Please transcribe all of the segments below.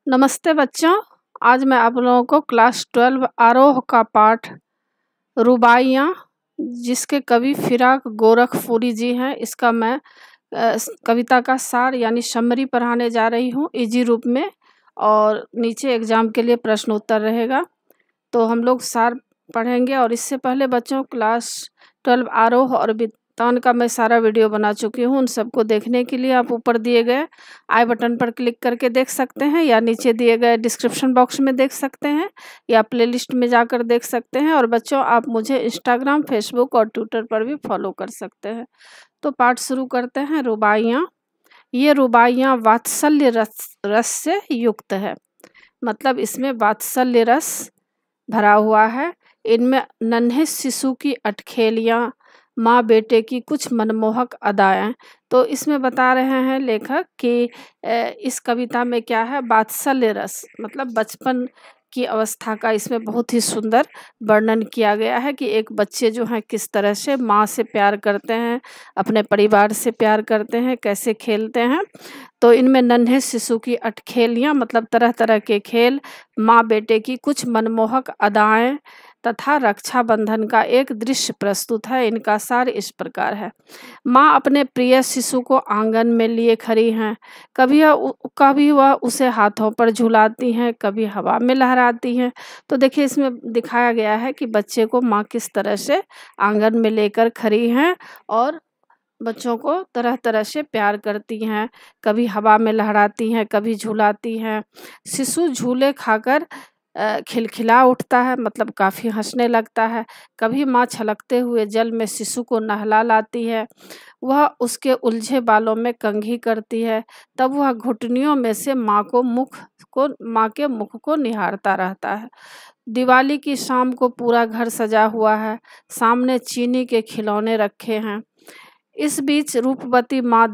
नमस्ते बच्चों। आज मैं आप लोगों को क्लास 12 आरोह का पाठ रुबाइयाँ, जिसके कवि फिराक गोरखपुरी जी हैं, इसका मैं कविता का सार यानी समरी पढ़ाने जा रही हूँ इजी रूप में। और नीचे एग्जाम के लिए प्रश्न उत्तर रहेगा, तो हम लोग सार पढ़ेंगे। और इससे पहले बच्चों क्लास 12 आरोह और तान का मैं सारा वीडियो बना चुकी हूँ। उन सबको देखने के लिए आप ऊपर दिए गए आई बटन पर क्लिक करके देख सकते हैं, या नीचे दिए गए डिस्क्रिप्शन बॉक्स में देख सकते हैं, या प्लेलिस्ट में जाकर देख सकते हैं। और बच्चों आप मुझे इंस्टाग्राम, फेसबुक और ट्विटर पर भी फॉलो कर सकते हैं। तो पाठ शुरू करते हैं। रुबाइयाँ। ये रुबाइयाँ वात्सल्य रस से युक्त है, मतलब इसमें वात्सल्य रस भरा हुआ है। इनमें नन्हे शिशु की अटखेलियाँ, माँ बेटे की कुछ मनमोहक अदाएँ। तो इसमें बता रहे हैं लेखक कि इस कविता में क्या है, वात्सल्य रस मतलब बचपन की अवस्था का इसमें बहुत ही सुंदर वर्णन किया गया है कि एक बच्चे जो हैं किस तरह से माँ से प्यार करते हैं, अपने परिवार से प्यार करते हैं, कैसे खेलते हैं। तो इनमें नन्हे शिशु की अटखेलियाँ मतलब तरह तरह के खेल, माँ बेटे की कुछ मनमोहक अदाएँ तथा रक्षाबंधन का एक दृश्य प्रस्तुत है। इनका सार इस प्रकार है। माँ अपने प्रिय शिशु को आंगन में लिए खड़ी हैं। कभी वह उसे हाथों पर झुलाती हैं, कभी हवा में लहराती हैं। तो देखिए इसमें दिखाया गया है कि बच्चे को माँ किस तरह से आंगन में लेकर खड़ी हैं और बच्चों को तरह तरह से प्यार करती हैं, कभी हवा में लहराती हैं, कभी झुलाती हैं। शिशु झूले खाकर खिलखिला उठता है, मतलब काफ़ी हंसने लगता है। कभी माँ छलकते हुए जल में शिशु को नहला लाती है, वह उसके उलझे बालों में कंघी करती है। तब वह घुटनियों में से माँ के मुख को निहारता रहता है। दिवाली की शाम को पूरा घर सजा हुआ है, सामने चीनी के खिलौने रखे हैं। इस बीच रूपवती माँ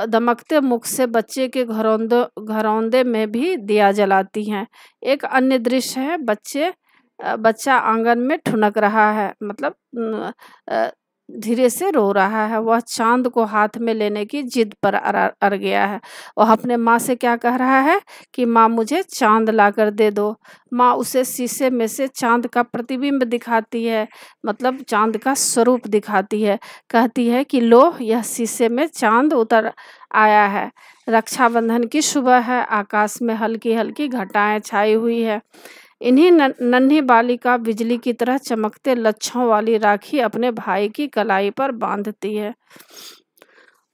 दमकते मुख से बच्चे के घरौंदे में भी दिया जलाती हैं। एक अन्य दृश्य है, बच्चा आंगन में ठुनक रहा है, मतलब धीरे से रो रहा है। वह चांद को हाथ में लेने की जिद पर अड़ गया है। वह अपने माँ से क्या कह रहा है कि माँ मुझे चांद लाकर दे दो। माँ उसे शीशे में से चांद का प्रतिबिंब दिखाती है, मतलब चांद का स्वरूप दिखाती है। कहती है कि लो, यह शीशे में चांद उतर आया है। रक्षाबंधन की सुबह है, आकाश में हल्की हल्की घटाएं छाई हुई है। इन्हीं नन्ही बालिका बिजली की तरह चमकते लच्छों वाली राखी अपने भाई की कलाई पर बांधती है।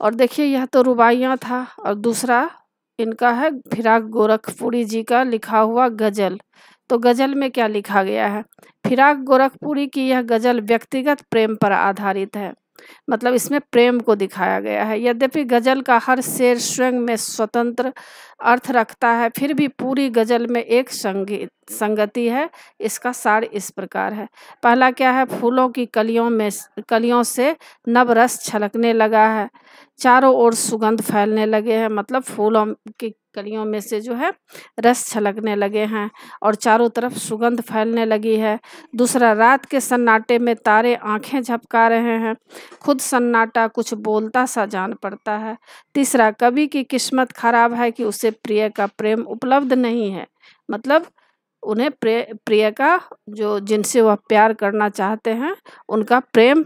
और देखिए यह तो रुबाइयाँ था, और दूसरा इनका है फिराक गोरखपुरी जी का लिखा हुआ गजल। तो गजल में क्या लिखा गया है, फिराक गोरखपुरी की यह गजल व्यक्तिगत प्रेम पर आधारित है, मतलब इसमें प्रेम को दिखाया गया है। यद्यपि गजल का हर शेर स्वयं में स्वतंत्र अर्थ रखता है, फिर भी पूरी गजल में एक संगति है। इसका सार इस प्रकार है। पहला क्या है, फूलों की कलियों से नव रस छलकने लगा है, चारों ओर सुगंध फैलने लगे हैं, मतलब फूलों की कलियों में से जो है रस छलकने लगे हैं और चारों तरफ सुगंध फैलने लगी है। दूसरा, रात के सन्नाटे में तारे आंखें झपका रहे हैं, खुद सन्नाटा कुछ बोलता सा जान पड़ता है। तीसरा, कवि की किस्मत खराब है कि उसे प्रिय का प्रेम उपलब्ध नहीं है, मतलब उन्हें प्रिय का जो जिनसे वह प्यार करना चाहते हैं उनका प्रेम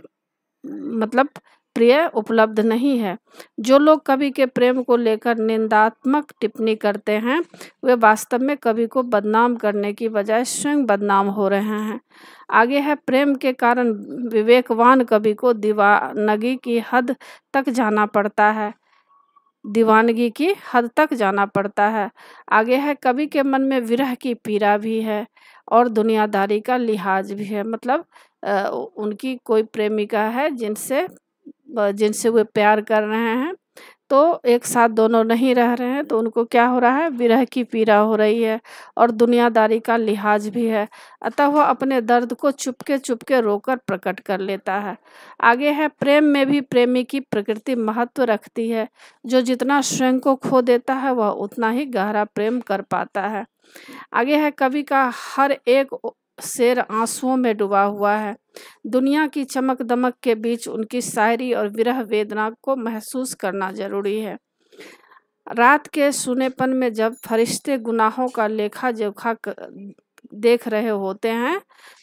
मतलब प्रिय उपलब्ध नहीं है। जो लोग कवि के प्रेम को लेकर निंदात्मक टिप्पणी करते हैं, वे वास्तव में कवि को बदनाम करने की बजाय स्वयं बदनाम हो रहे हैं। आगे है, प्रेम के कारण विवेकवान कवि को दीवानगी की हद तक जाना पड़ता है। आगे है, कवि के मन में विरह की पीड़ा भी है और दुनियादारी का लिहाज भी है, मतलब उनकी कोई प्रेमिका है जिनसे वे प्यार कर रहे हैं, तो एक साथ दोनों नहीं रह रहे हैं, तो उनको क्या हो रहा है, विरह की पीड़ा हो रही है और दुनियादारी का लिहाज भी है। अतः वह अपने दर्द को चुपके रोकर प्रकट कर लेता है। आगे है, प्रेम में भी प्रेमी की प्रकृति महत्व रखती है। जो जितना स्वयं को खो देता है वह उतना ही गहरा प्रेम कर पाता है। आगे है, कवि का हर एक शेर आंसुओं में डूबा हुआ है। दुनिया की चमक दमक के बीच उनकी शायरी और विरह वेदना को महसूस करना जरूरी है। रात के सूनेपन में जब फरिश्ते गुनाहों का लेखा जोखा देख रहे होते हैं,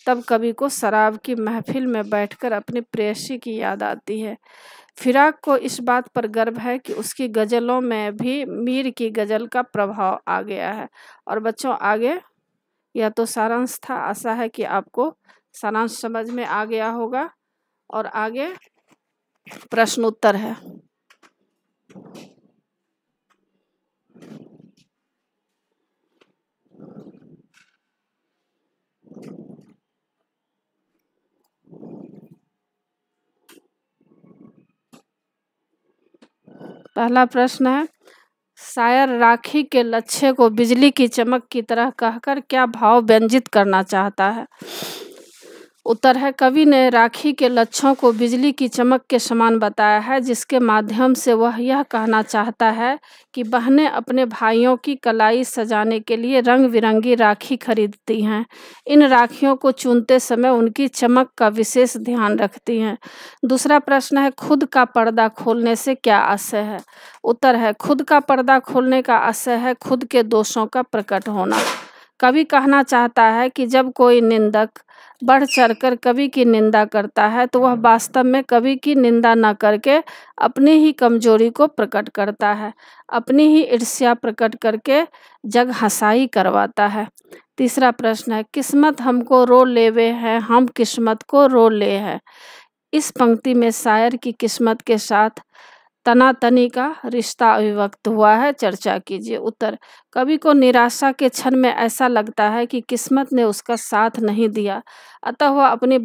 तब कवि को शराब की महफिल में बैठकर अपनी प्रेयसी की याद आती है। फिराक को इस बात पर गर्व है कि उसकी गज़लों में भी मीर की गज़ल का प्रभाव आ गया है। और बच्चों, आगे यह तो सारांश था। आशा है कि आपको सारांश समझ में आ गया होगा। और आगे प्रश्न उत्तर है। पहला प्रश्न है, शायर राखी के लच्छे को बिजली की चमक की तरह कहकर क्या भाव व्यंजित करना चाहता है? उत्तर है, कवि ने राखी के लच्छों को बिजली की चमक के समान बताया है, जिसके माध्यम से वह यह कहना चाहता है कि बहनें अपने भाइयों की कलाई सजाने के लिए रंग बिरंगी राखी खरीदती हैं। इन राखियों को चुनते समय उनकी चमक का विशेष ध्यान रखती हैं। दूसरा प्रश्न है, खुद का पर्दा खोलने से क्या आशय है? उत्तर है, खुद का पर्दा खोलने का आशय है खुद के दोषों का प्रकट होना। कवि कहना चाहता है कि जब कोई निंदक बढ़ चढ़कर कवि की निंदा करता है, तो वह वास्तव में कवि की निंदा न करके अपनी ही कमजोरी को प्रकट करता है, अपनी ही ईर्ष्या प्रकट करके जग हंसाई करवाता है। तीसरा प्रश्न है, किस्मत हमको रो लेवे है, हम किस्मत को रो ले है। इस पंक्ति में शायर की किस्मत के साथ तनातनी का रिश्ता अभिव्यक्त हुआ है, चर्चा कीजिए। उत्तर, कवि को निराशा के क्षण में ऐसा लगता है कि किस्मत ने उसका साथ नहीं दिया, अतः वह अपनी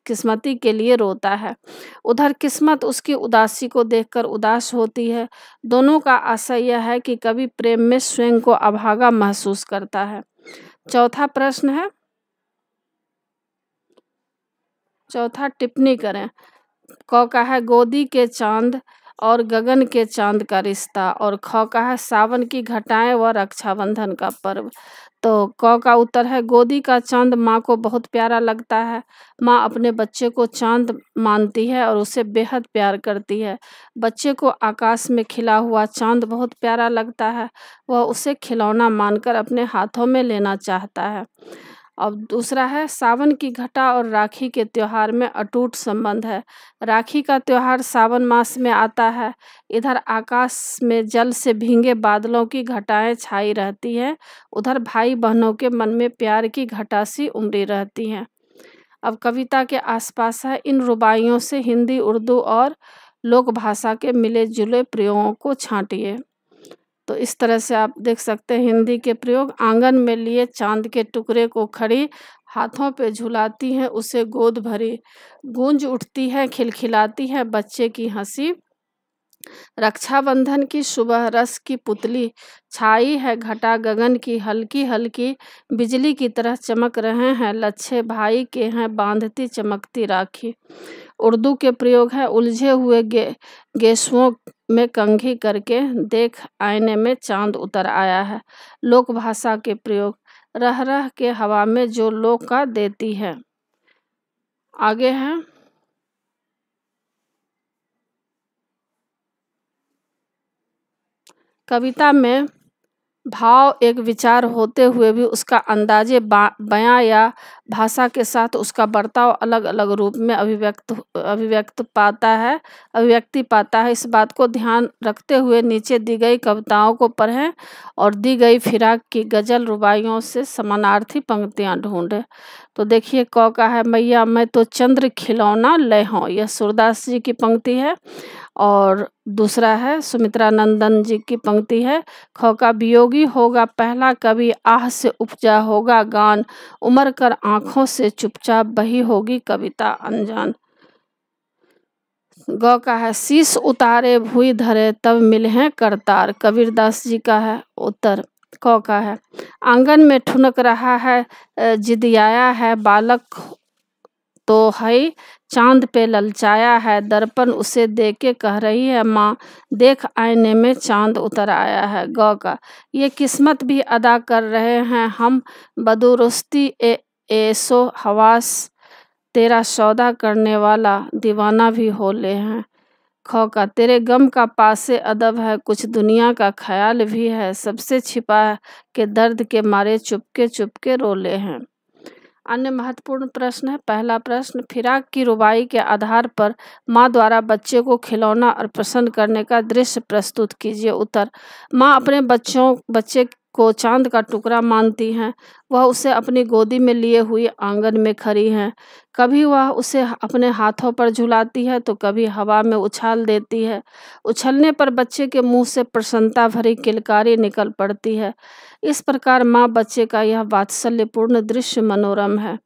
किस्मती के लिए रोता है। उधर किस्मत उसकी उदासी को देखकर उदास होती है। दोनों का आशय यह है कि कवि प्रेम में स्वयं को अभागा महसूस करता है। चौथा प्रश्न है, चौथा टिप्पणी करें। क का है गोदी के चांद और गगन के चांद का रिश्ता, और ख का है सावन की घटाएं व रक्षाबंधन का पर्व। तो क का उत्तर है, गोदी का चांद माँ को बहुत प्यारा लगता है। माँ अपने बच्चे को चांद मानती है और उसे बेहद प्यार करती है। बच्चे को आकाश में खिला हुआ चांद बहुत प्यारा लगता है। वह उसे खिलौना मानकर अपने हाथों में लेना चाहता है। अब दूसरा है, सावन की घटा और राखी के त्योहार में अटूट संबंध है। राखी का त्योहार सावन मास में आता है। इधर आकाश में जल से भींगे बादलों की घटाएं छाई रहती हैं, उधर भाई बहनों के मन में प्यार की घटा सी उमड़ी रहती हैं। अब कविता के आसपास है, इन रुबाइयों से हिंदी, उर्दू और लोक भाषा के मिले जुले प्रयोगों को छांटिए। तो इस तरह से आप देख सकते हैं हिंदी के प्रयोग। आंगन में लिए चांद के टुकड़े को खड़ी, हाथों पे झुलाती है उसे गोद भरी, गूंज उठती है खिलखिलाती है बच्चे की हंसी। रक्षाबंधन की सुबह रस की पुतली, छाई है घटा गगन की हल्की हल्की, बिजली की तरह चमक रहे हैं लच्छे, भाई के हैं बांधती चमकती राखी। उर्दू के प्रयोग है, उलझे हुए गेसुओं में कंघी करके देख आईने में चांद उतर आया है। लोक भाषा के प्रयोग, रह रह के हवा में जो लोक का देती है। आगे है, कविता में भाव एक विचार होते हुए भी उसका अंदाजे बयां या भाषा के साथ उसका बर्ताव अलग अलग रूप में अभिव्यक्ति पाता है। इस बात को ध्यान रखते हुए नीचे दी गई कविताओं को पढ़ें और दी गई फिराक की गजल रुबाइयों से समानार्थी पंक्तियां ढूंढें। तो देखिए, क का है, मैया मैं तो चंद्र खिलौना ले हूँ, यह सूरदास जी की पंक्ति है। और दूसरा है, सुमित्रा नंदन जी की पंक्ति है। ख का, वियोगी होगा पहला कवि, आह से उपजा होगा गान, उमर कर आँखों से चुपचाप बही होगी कविता अनजान। ग का है, शीश उतारे भुई धरे तब मिले हैं करतार, कबीरदास जी का है उत्तर। क का है, आंगन में ठुनक रहा है जिदियाया है बालक तो है, चांद पे ललचाया है दर्पण उसे देख के कह रही है माँ, देख आईने में चांद उतर आया है। ग का, ये किस्मत भी अदा कर रहे हैं हम, बदुरुस्ती ऐसो हवास, तेरा सौदा करने वाला दीवाना भी हो ले हैं। ख का तेरे गम का पासे अदब है, कुछ दुनिया का ख्याल भी है, सबसे छिपा के दर्द के मारे चुपके चुपके रोले हैं। अन्य महत्वपूर्ण प्रश्न है। पहला प्रश्न, फिराक की रुबाई के आधार पर माँ द्वारा बच्चे को खिलौना और प्रसन्न करने का दृश्य प्रस्तुत कीजिए। उत्तर, माँ अपने बच्चे को चांद का टुकड़ा मानती हैं। वह उसे अपनी गोदी में लिए हुए आंगन में खड़ी हैं। कभी वह उसे अपने हाथों पर झुलाती है तो कभी हवा में उछाल देती है। उछलने पर बच्चे के मुंह से प्रसन्नता भरी किलकारी निकल पड़ती है। इस प्रकार माँ बच्चे का यह वात्सल्यपूर्ण दृश्य मनोरम है।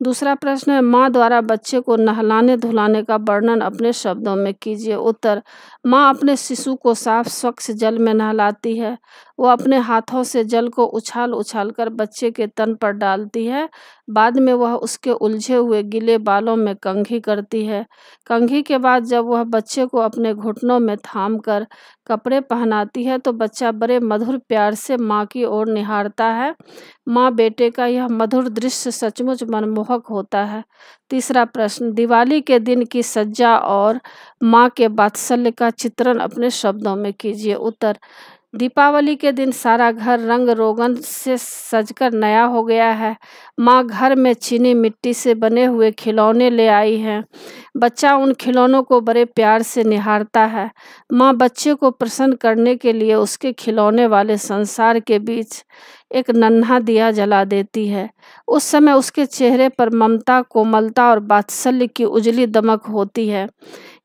दूसरा प्रश्न है, माँ द्वारा बच्चे को नहलाने धुलाने का वर्णन अपने शब्दों में कीजिए। उत्तर, माँ अपने शिशु को साफ स्वच्छ जल में नहलाती है। वह अपने हाथों से जल को उछाल उछाल कर बच्चे के तन पर डालती है। बाद में वह उसके उलझे हुए गीले बालों में कंघी करती है। कंघी के बाद जब वह बच्चे को अपने घुटनों में थाम कर कपड़े पहनाती है तो बच्चा बड़े मधुर प्यार से माँ की ओर निहारता है। माँ बेटे का यह मधुर दृश्य सचमुच मनमोहक होता है। तीसरा प्रश्न, दिवाली के दिन की सज्जा और माँ के वात्सल्य का चित्रण अपने शब्दों में कीजिए। उत्तर, दीपावली के दिन सारा घर रंग रोगन से सजकर नया हो गया है। माँ घर में चीनी मिट्टी से बने हुए खिलौने ले आई हैं। बच्चा उन खिलौनों को बड़े प्यार से निहारता है। माँ बच्चे को प्रसन्न करने के लिए उसके खिलौने वाले संसार के बीच एक नन्हा दिया जला देती है। उस समय उसके चेहरे पर ममता, कोमलता और वात्सल्य की उजली दमक होती है।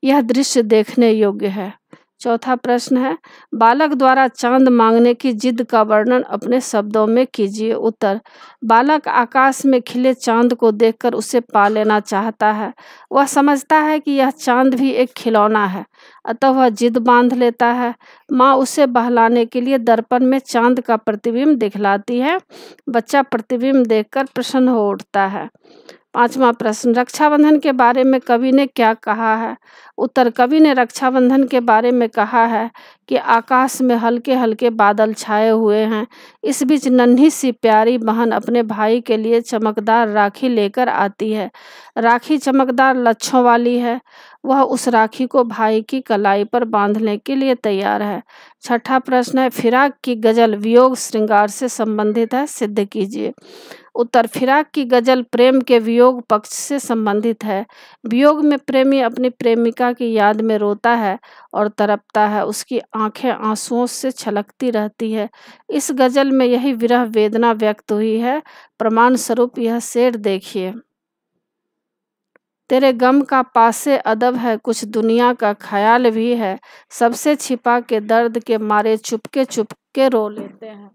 यह दृश्य देखने योग्य है। चौथा प्रश्न है, बालक द्वारा चांद मांगने की जिद का वर्णन अपने शब्दों में कीजिए। उत्तर, बालक आकाश में खिले चांद को देखकर उसे पा लेना चाहता है। वह समझता है कि यह चांद भी एक खिलौना है, अतः वह जिद बांध लेता है। माँ उसे बहलाने के लिए दर्पण में चांद का प्रतिबिंब दिखलाती है। बच्चा प्रतिबिंब देखकर प्रसन्न हो उठता है। पांचवा प्रश्न, रक्षाबंधन के बारे में कवि ने क्या कहा है। उत्तर, कवि ने रक्षाबंधन के बारे में कहा है कि आकाश में हल्के हल्के बादल छाए हुए हैं। इस बीच नन्ही सी प्यारी बहन अपने भाई के लिए चमकदार राखी लेकर आती है। राखी चमकदार लच्छों वाली है। वह उस राखी को भाई की कलाई पर बांधने के लिए तैयार है। छठा प्रश्न है, फिराक की गजल वियोग श्रृंगार से संबंधित है, सिद्ध कीजिए। उत्तर, फिराक की गजल प्रेम के वियोग पक्ष से संबंधित है। वियोग में प्रेमी अपनी प्रेमिका की याद में रोता है और तड़पता है। उसकी आंखें आंसुओं से छलकती रहती है। इस गजल में यही विरह वेदना व्यक्त हुई है। प्रमाण स्वरूप यह शेर देखिए, तेरे गम का पासे अदब है, कुछ दुनिया का ख्याल भी है, सबसे छिपा के दर्द के मारे चुपके चुपके रो लेते हैं।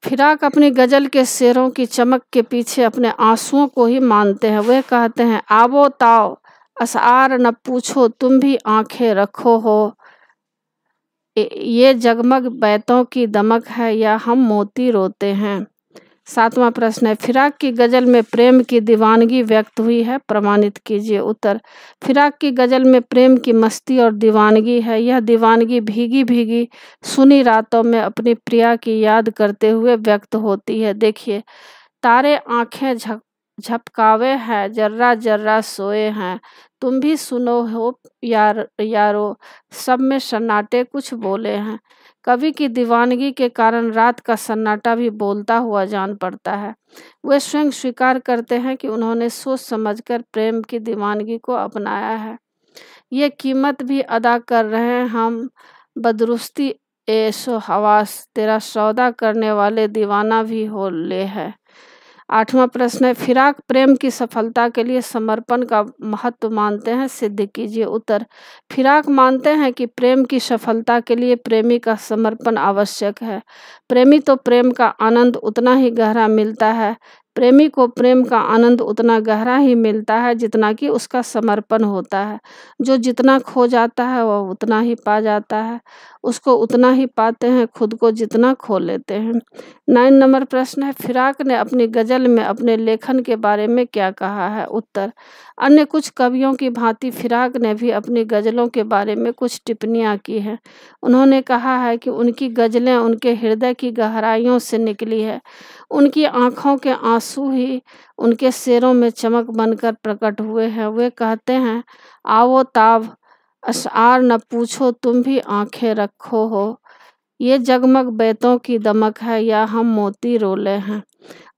फिराक अपनी गजल के शेरों की चमक के पीछे अपने आंसुओं को ही मानते हैं। वे कहते हैं, आवो ताओ असआर न पूछो, तुम भी आंखें रखो हो, ये जगमग बैतों की दमक है या हम मोती रोते हैं। सातवां प्रश्न है, फिराक की गजल में प्रेम की दीवानगी व्यक्त हुई है, प्रमाणित कीजिए। उत्तर, फिराक की गजल में प्रेम की मस्ती और दीवानगी है। यह दीवानगी भीगी भीगी सुनी रातों में अपनी प्रिया की याद करते हुए व्यक्त होती है। देखिए, तारे आंखें झपकावे हैं, जर्रा जर्रा सोए हैं, तुम भी सुनो हो यारो, सब में सन्नाटे कुछ बोले हैं। कवि की दीवानगी के कारण रात का सन्नाटा भी बोलता हुआ जान पड़ता है। वे स्वयं स्वीकार करते हैं कि उन्होंने सोच समझकर प्रेम की दीवानगी को अपनाया है। ये कीमत भी अदा कर रहे हैं हम, बदरुस्ती ऐशो हवास, तेरा सौदा करने वाले दीवाना भी हो ले है। आठवां प्रश्न है, फिराक प्रेम की सफलता के लिए समर्पण का महत्व मानते हैं, सिद्ध कीजिए। उत्तर, फिराक मानते हैं कि प्रेम की सफलता के लिए प्रेमी का समर्पण आवश्यक है। प्रेमी तो प्रेम का आनंद उतना ही गहरा मिलता है, प्रेमी को प्रेम का आनंद उतना गहरा ही मिलता है जितना कि उसका समर्पण होता है। जो जितना खो जाता है वह उतना ही पा जाता है, उसको उतना ही पाते हैं खुद को जितना खो लेते हैं। 9 नंबर प्रश्न है, फिराक ने अपनी गजल में अपने लेखन के बारे में क्या कहा है। उत्तर, अन्य कुछ कवियों की भांति फिराक ने भी अपनी गजलों के बारे में कुछ टिप्पणियां की हैं। उन्होंने कहा है कि उनकी गजलें उनके हृदय की गहराइयों से निकली है, उनकी आँखों के आंसू ही उनके शेरों में चमक बनकर प्रकट हुए हैं। वे कहते हैं, आओ ताब अशआर न पूछो तुम भी आंखें रखो हो, ये जगमग बैतों की दमक है या हम मोती रोले हैं।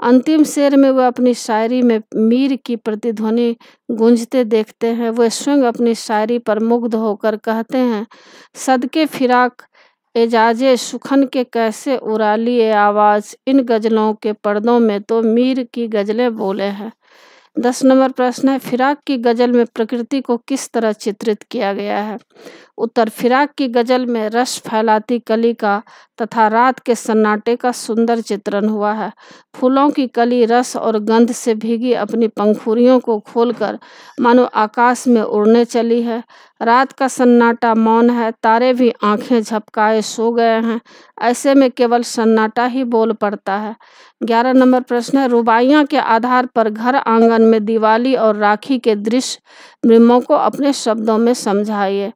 अंतिम शेर में वह अपनी शायरी में मीर की प्रतिध्वनि गूंजते देखते हैं। वह स्वयं अपनी शायरी पर मुग्ध होकर कहते हैं, सदके फिराक एजाजे सुखन के कैसे उड़ा लिए आवाज़, इन गज़लों के पर्दों में तो मीर की गज़लें बोले हैं। 10 नंबर प्रश्न है, फिराक की गज़ल में प्रकृति को किस तरह चित्रित किया गया है? उत्तर, फिराक की गज़ल में रस फैलाती कली का तथा रात के सन्नाटे का सुंदर चित्रण हुआ है। फूलों की कली रस और गंध से भीगी अपनी पंखुड़ियों को खोलकर मानो आकाश में उड़ने चली है। रात का सन्नाटा मौन है, तारे भी आंखें झपकाए सो गए हैं। ऐसे में केवल सन्नाटा ही बोल पड़ता है। 11 नंबर प्रश्न है, रुबाइयाँ के आधार पर घर आंगन में दिवाली और राखी के दृश्य मृमों को अपने शब्दों में समझाइए।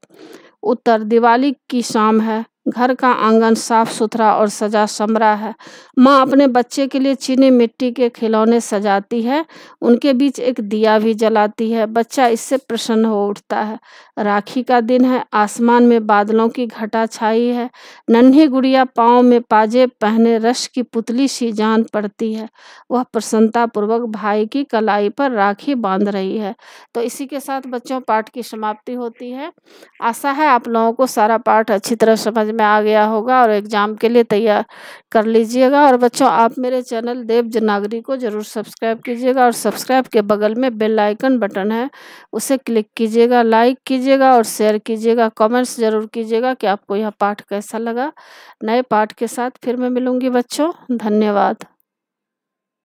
उत्तर, दिवाली की शाम है, घर का आंगन साफ सुथरा और सजा समरा है। माँ अपने बच्चे के लिए चीनी मिट्टी के खिलौने सजाती है, उनके बीच एक दिया भी जलाती है। बच्चा इससे प्रसन्न हो उठता है। राखी का दिन है, आसमान में बादलों की घटा छाई है। नन्ही गुड़िया पाँव में पाजेब पहने रश की पुतली सी जान पड़ती है। वह प्रसन्नतापूर्वक भाई की कलाई पर राखी बांध रही है। तो इसी के साथ बच्चों पाठ की समाप्ति होती है। आशा है आप लोगों को सारा पाठ अच्छी तरह समझ में आ गया होगा और एग्ज़ाम के लिए तैयार कर लीजिएगा। और बच्चों, आप मेरे चैनल देव जनागरी को ज़रूर सब्सक्राइब कीजिएगा और सब्सक्राइब के बगल में बेल आइकन बटन है, उसे क्लिक कीजिएगा, लाइक कीजिएगा और शेयर कीजिएगा। कमेंट्स ज़रूर कीजिएगा कि आपको यह पाठ कैसा लगा। नए पाठ के साथ फिर मैं मिलूँगी बच्चों। धन्यवाद।